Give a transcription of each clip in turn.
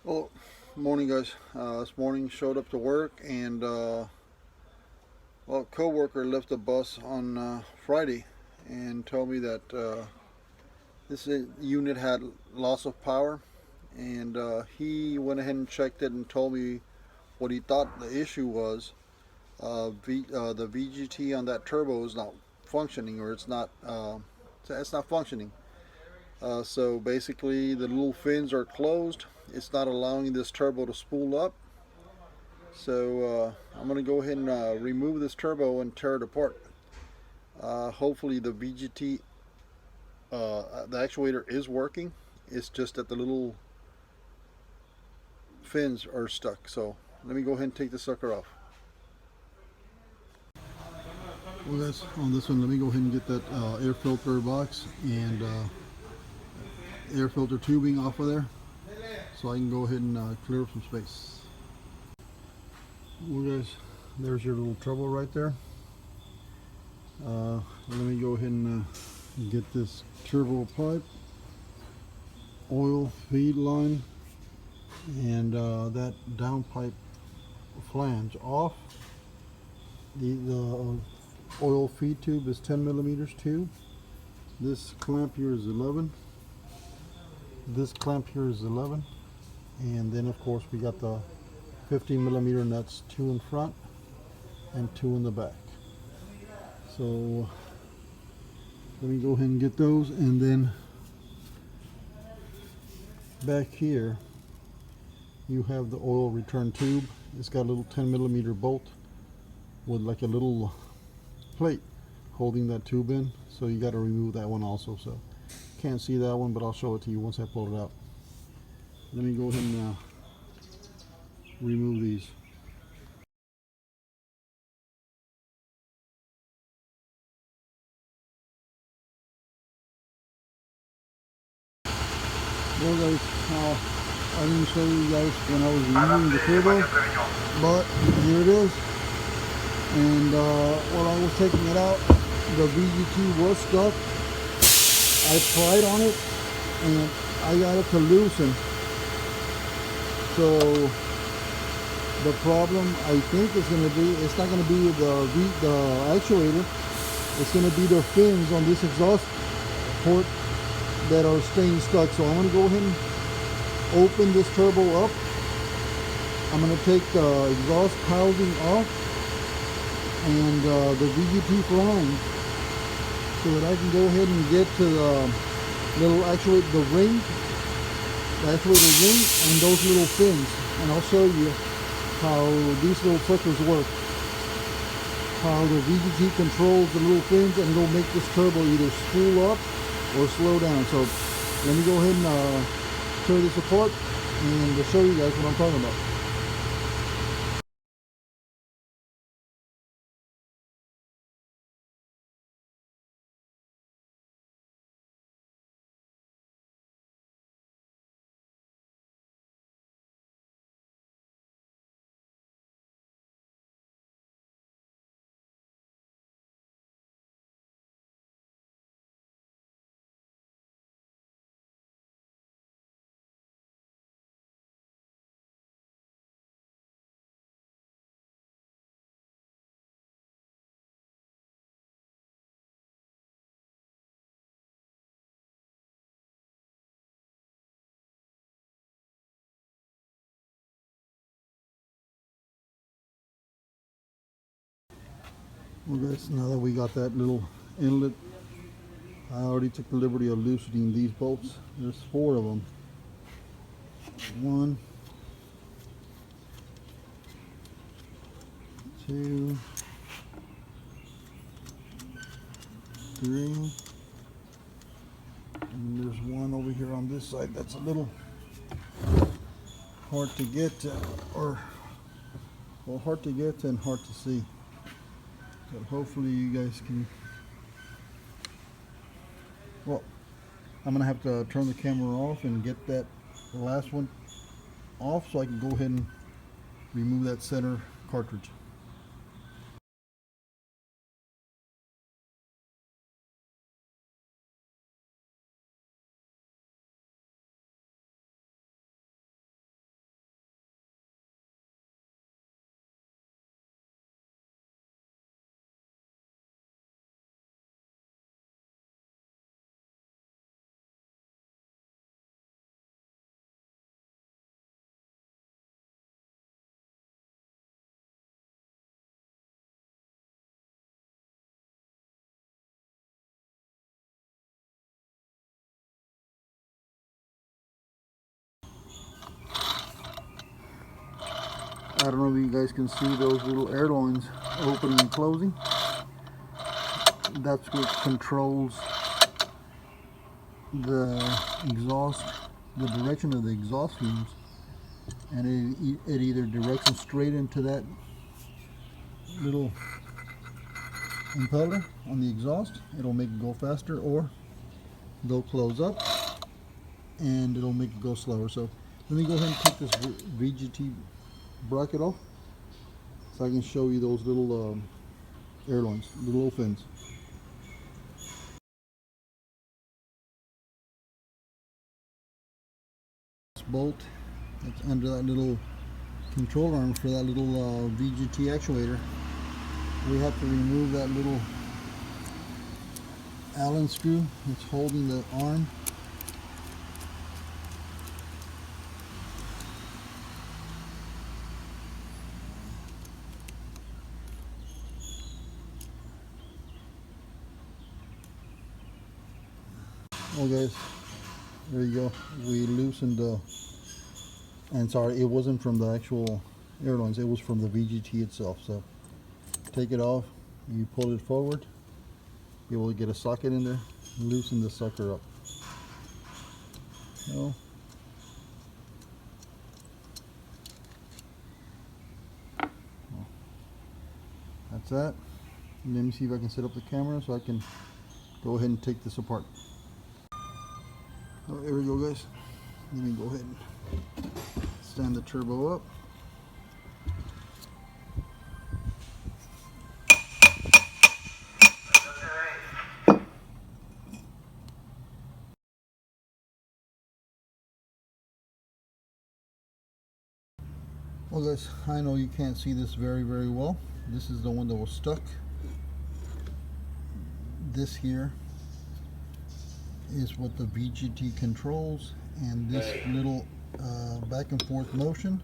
Well, morning guys. This morning showed up to work and coworker left the bus on Friday and told me that this unit had loss of power, and he went ahead and checked it and told me what he thought the issue was. The VGT on that turbo is not functioning, or it's not functioning. So basically, the little fins are closed. It's not allowing this turbo to spool up. So I'm going to go ahead and remove this turbo and tear it apart. Hopefully the VGT, the actuator is working. It's just that the little fins are stuck. So let me go ahead and take the sucker off. Well guys, on this one, let me go ahead and get that air filter box and air filter tubing off of there so I can go ahead and clear up some space. Well guys, there's your little trouble right there. Let me go ahead and get this turbo pipe, oil feed line, and that downpipe flange off. The oil feed tube is 10 millimeters too. This clamp here is 11. This clamp here is 11. And then of course we got the 15 millimeter nuts, 2 in front and 2 in the back. So let me go ahead and get those, and then back here you have the oil return tube. It's got a little 10 millimeter bolt with like a little plate holding that tube in, so you got to remove that one also. So can't see that one, but I'll show it to you once I pull it out. Let me go ahead and remove these. Well guys, I didn't show you guys when I was removing the turbo, but here it is. And while I was taking it out, the VGT was stuck. I pried on it and I got it to loosen. So the problem I think is going to be, it's not going to be the actuator, it's going to be the fins on this exhaust port that are staying stuck. So I'm going to go ahead and open this turbo up. I'm going to take the exhaust housing off and the VGT flange, so that I can go ahead and get to the little actuator, the ring, the actuator ring, and those little fins. And I'll show you how these little suckers work, how the VGT controls the little fins, and it'll make this turbo either spool up or slow down. So let me go ahead and tear this apart and show you guys what I'm talking about. Well guys, now that we got that little inlet, I already took the liberty of loosening these bolts. There's 4 of them. 1, 2, 3, and there's one over here on this side that's a little hard to get to, or well, hard to get to and hard to see. But hopefully you guys can. Well, I'm gonna have to turn the camera off and get that last one off so I can go ahead and remove that center cartridge. I don't know if you guys can see those little air loins opening and closing. That's what controls the exhaust, the direction of the exhaust fumes, and it either directs them straight into that little impeller on the exhaust. It'll make it go faster, or they'll close up and it'll make it go slower. So let me go ahead and take this VGT bracket off so I can show you those little air loins, the little fins. This bolt that's under that little control arm for that little VGT actuator, we have to remove that little Allen screw that's holding the arm. Oh guys, there you go. We loosened the, and sorry, it wasn't from the actual air loins, it was from the VGT itself. So take it off, you pull it forward, be able to get a socket in there, loosen the sucker up. So, that's that. Let me see if I can set up the camera so I can go ahead and take this apart. Oh, there we go guys. Let me go ahead and stand the turbo up. Well guys, I know you can't see this very well. This is the one that was stuck. This here is what the VGT controls, and this little back and forth motion,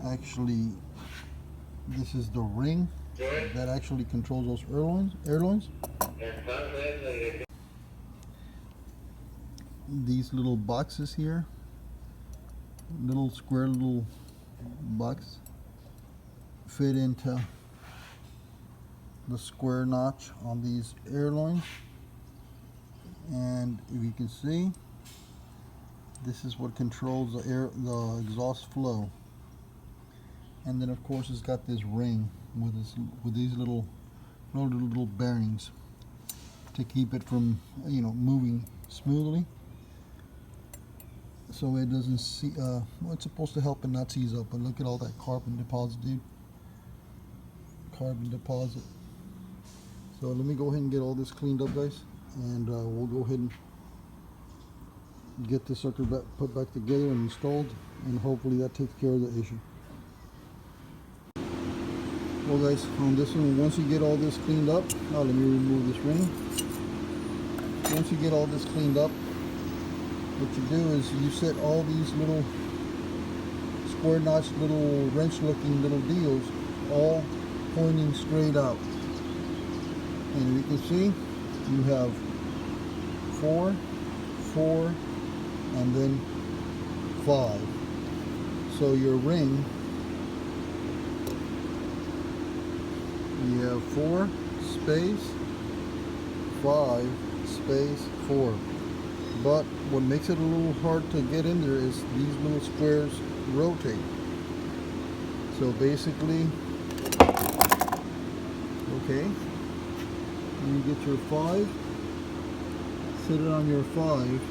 actually this is the ring that actually controls those air loins. These little boxes here, little square little box, fit into the square notch on these air loins. And if you can see, this is what controls the exhaust flow. And then of course it's got this ring with these little bearings to keep it from, you know, moving smoothly. So it doesn't see, well, it's supposed to help it not seize up. But look at all that carbon deposit, dude. Carbon deposit. So let me go ahead and get all this cleaned up, guys, and we'll go ahead and get the sucker put back together and installed, and hopefully that takes care of the issue. Well guys, on this one, once you get all this cleaned up, let me remove this ring. Once you get all this cleaned up, what you do is you set all these little square notch, little wrench looking little deals all pointing straight out. And you can see you have 4, 4, and then 5. So your ring, you have 4 space 5 space 4. But what makes it a little hard to get in there is these little squares rotate. So basically, okay, you get your 5, sit it on your 5,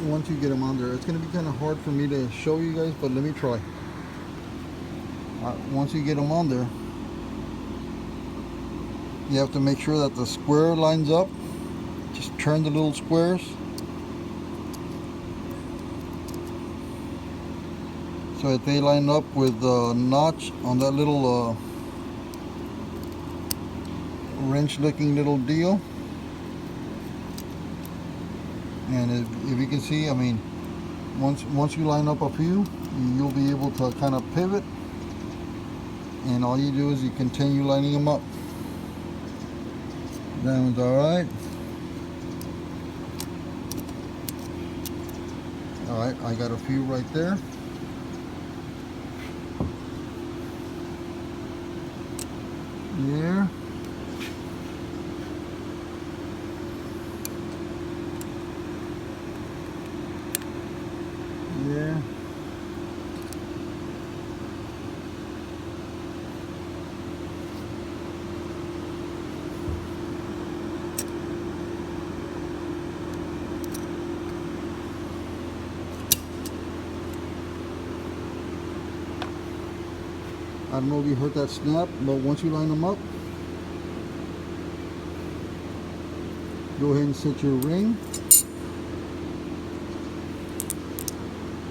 once you get them on there, it's going to be kind of hard for me to show you guys, but let me try. Once you get them on there, you have to make sure that the square lines up. Just turn the little squares so that they line up with the notch on that little wrench looking little deal. And if you can see, I mean, once you line up a few, you'll be able to kind of pivot and all you do is you continue lining them up. That one's alright. Alright, I got a few right there. There. There. I don't know if you heard that snap, but once you line them up, go ahead and set your ring,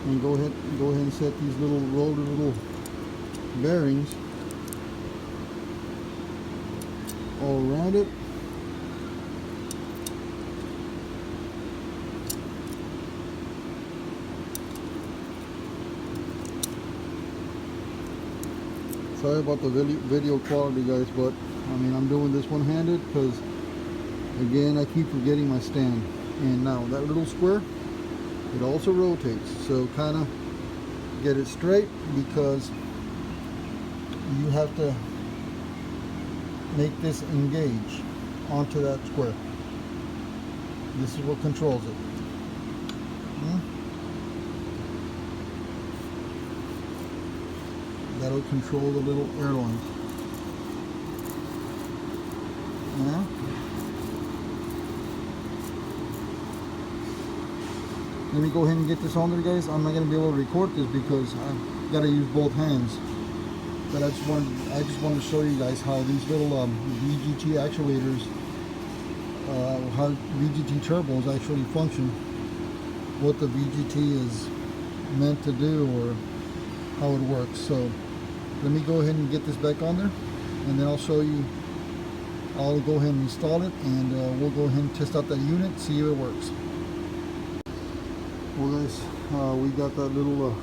and go ahead and set these little roller little bearings all around it. Sorry about the video quality, guys, but I mean, I'm doing this one-handed because, again, I keep forgetting my stand. And now that little square, it also rotates, so kind of get it straight, because you have to make this engage onto that square. This is what controls it. That'll control the little airline. Yeah. Let me go ahead and get this on there, guys. I'm not going to be able to record this because I've got to use both hands. But I just wanted to show you guys how these little VGT actuators, how VGT turbos actually function, what the VGT is meant to do, or how it works. So let me go ahead and get this back on there, and then I'll show you. I'll go ahead and install it, and we'll go ahead and test out that unit, see if it works. Well, guys, we got that little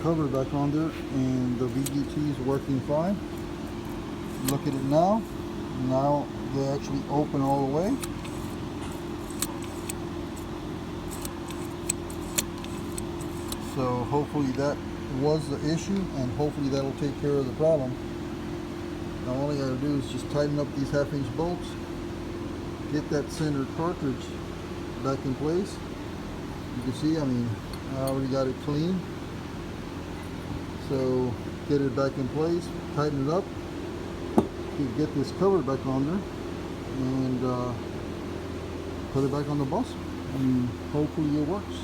cover back on there, and the VGT is working fine. Look at it now. Now they actually open all the way. So hopefully that was the issue, and hopefully that'll take care of the problem. Now all I gotta do is just tighten up these 1/2-inch bolts, get that center cartridge back in place. You can see, I mean, I already got it clean. So get it back in place, tighten it up, get this cover back on there, and put it back on the bus, and hopefully it works.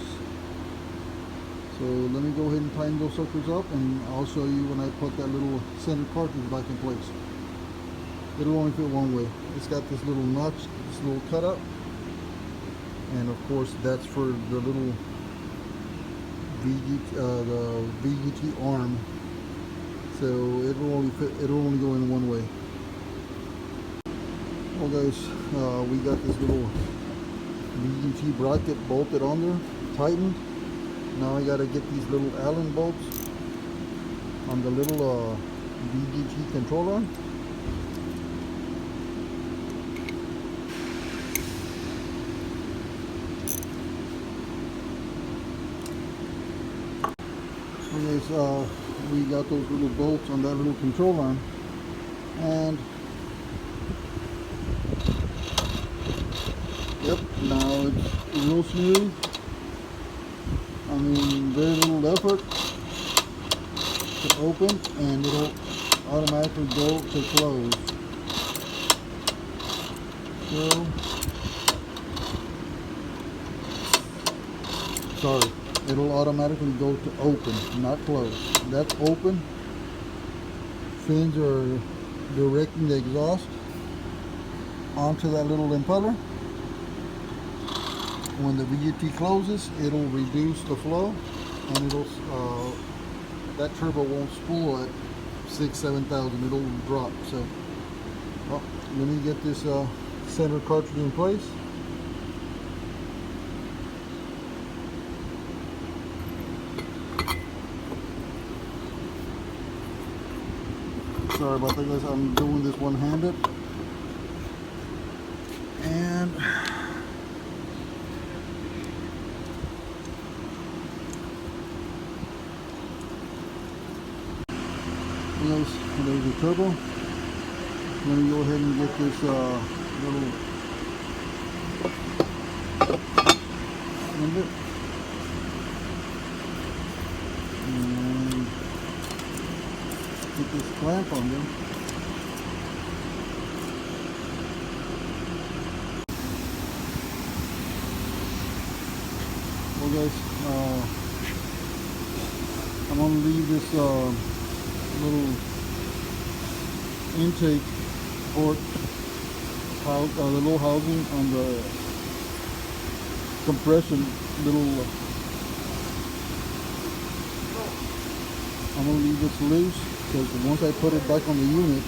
So let me go ahead and tighten those suckers up, and I'll show you when I put that little center cartridge back in place. It'll only fit one way. It's got this little notch, this little cutout, and of course that's for the little the VGT arm. So it'll only fit. It'll only go in one way. Well, guys, we got this little VGT bracket bolted on there, tightened. Now I gotta get these little Allen bolts on the little VGT controller. Okay, we got those little bolts on that little control arm, and yep, now it's real smooth. I mean, very little effort to open, and it'll automatically go to close. So, sorry, it'll automatically go to open, not close. That's open. Fins are directing the exhaust onto that little impeller. When the VGT closes, it'll reduce the flow, and it'll that turbo won't spool at 6,000–7,000. It'll drop. So, well, let me get this center cartridge in place. Sorry about that, guys. I'm doing this one-handed. And there's the turbo. Let me go ahead and get this little end it. And get this clamp on there. Well guys, I'm going to leave this little intake port, the little housing on the compression little. I'm going to leave this loose because once I put it back on the unit,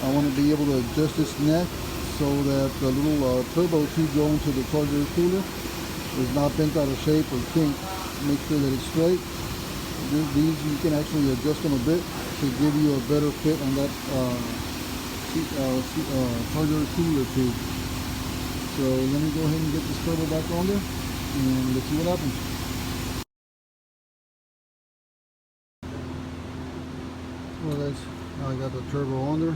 I want to be able to adjust this neck so that the little turbo tube going to the charger cooler is not bent out of shape or kink. Make sure that it's straight. These you can actually adjust them a bit to give you a better fit on that charger cooler tube. So let me go ahead and get this turbo back on there and let's see what happens. Well guys, I got the turbo on there.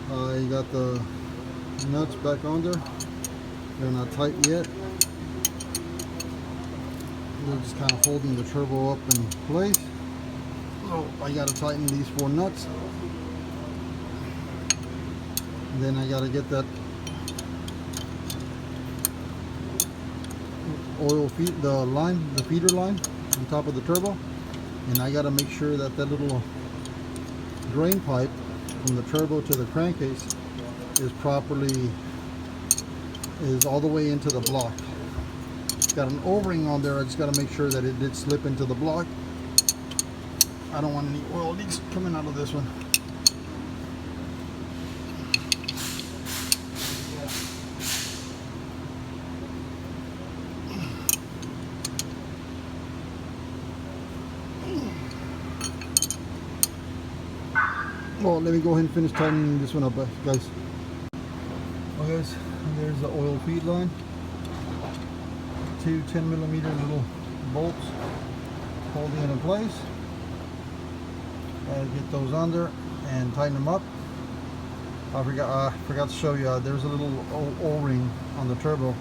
I got the nuts back on there. They're not tight yet. They're just kind of holding the turbo up in place. So I got to tighten these 4 nuts. And then I got to get that oil feed, the feeder line on top of the turbo. And I got to make sure that that little drain pipe from the turbo to the crankcase is all the way into the block. It's got an O-ring on there. I just got to make sure that it did slip into the block. I don't want any oil leaks coming out of this one. Well, let me go ahead and finish tightening this one up, guys. Well guys, there's the oil feed line. 2 10mm little bolts holding it in place. Get those under and tighten them up. I forgot to show you, there's a little O-ring on the turbo.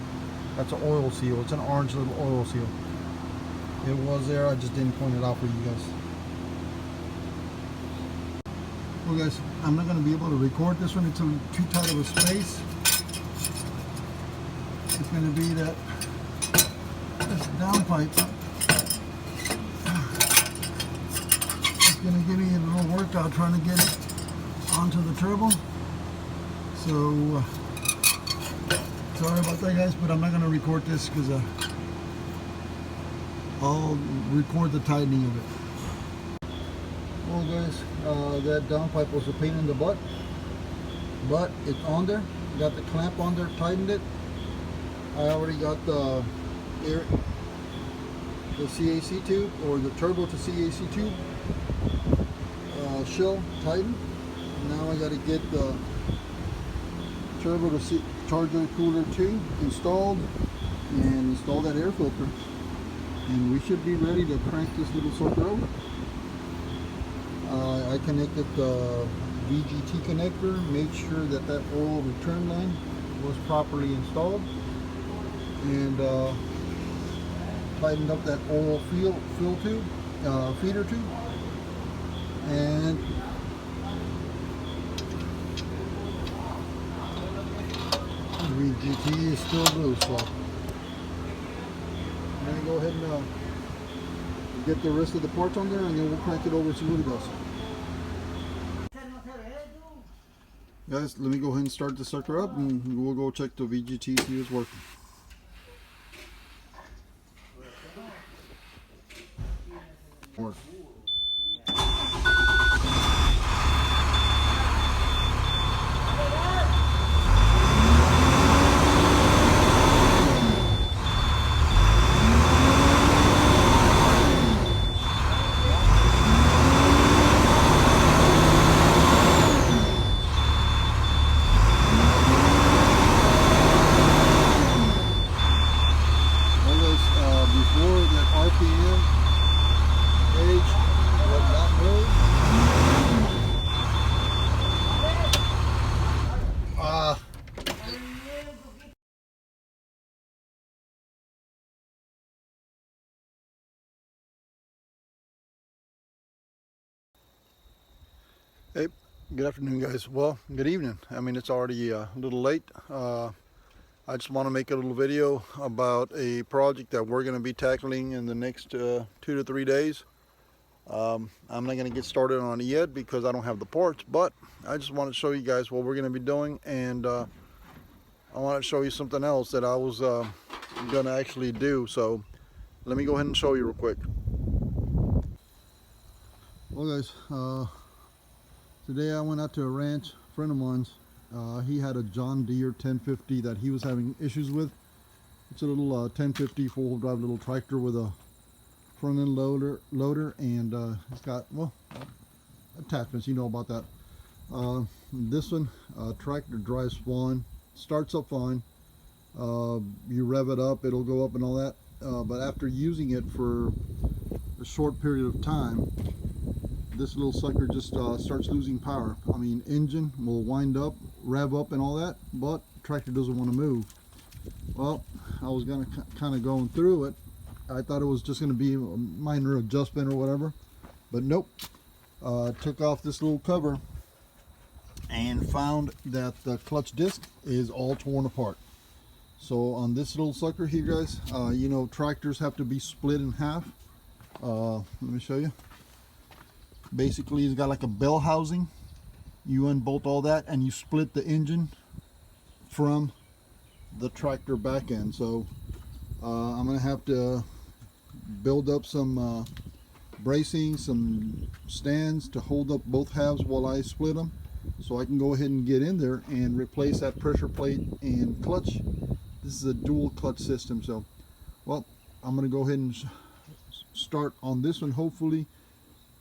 That's an oil seal. It's an orange little oil seal. It was there, I just didn't point it out for you guys. Well guys, I'm not going to be able to record this one. It's too tight of a space. It's going to be that this down pipe. It's going to give me a little workout trying to get it onto the turbo. So sorry about that guys, but I'm not going to record this because I'll record the tightening of it. Well guys, that down pipe was a pain in the butt, but it's on there. Got the clamp on there, tightened it. I already got the CAC tube, or the turbo to CAC tube shell tightened. Now I got to get the turbo to charger cooler tube installed and install that air filter, and we should be ready to crank this little sucker over. I connected the VGT connector, made sure that that oil return line was properly installed, and tightened up that oil feeder tube, and VGT is still loose, so I'm going to go ahead and get the rest of the parts on there, and then we'll crank it over and see what it does. Guys, let me go ahead and start the sucker up, and we'll go check the VGT, see if it's working. Work. Good afternoon, guys. Well, good evening. I mean, it's already a little late. I just want to make a little video about a project that we're going to be tackling in the next 2 to 3 days. I'm not going to get started on it yet because I don't have the parts, but I just want to show you guys what we're going to be doing, and I want to show you something else that I was going to actually do. So let me go ahead and show you real quick. Well, guys, today I went out to a ranch, a friend of mine's. He had a John Deere 1050 that he was having issues with. It's a little 1050 four-wheel drive little tractor with a front end loader, and it's got, well, attachments, you know about that. This one, tractor drives fine, starts up fine. You rev it up, it'll go up and all that, but after using it for a short period of time, this little sucker just starts losing power. I mean, engine will wind up, rev up and all that, but tractor doesn't want to move. Well, I was gonna kind of going through it. I thought it was just going to be a minor adjustment or whatever, but nope. Took off this little cover and found that the clutch disc is all torn apart. So on this little sucker here, guys, you know, tractors have to be split in half. Let me show you. Basically, it's got like a bell housing. You unbolt all that and you split the engine from the tractor back end. So I'm gonna have to build up some bracing, some stands to hold up both halves while I split them, so I can go ahead and get in there and replace that pressure plate and clutch. This is a dual clutch system. So, well, I'm gonna go ahead and start on this one, hopefully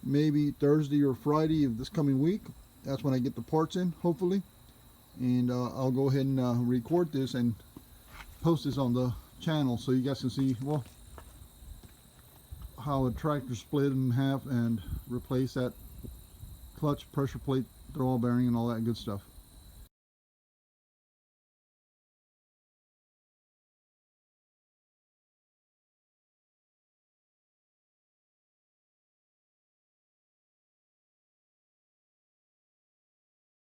maybe Thursday or Friday of this coming week. That's when I get the parts in, hopefully, and I'll go ahead and record this and post this on the channel so you guys can see, well, how a tractor split in half and replace that clutch, pressure plate, throttle bearing, and all that good stuff.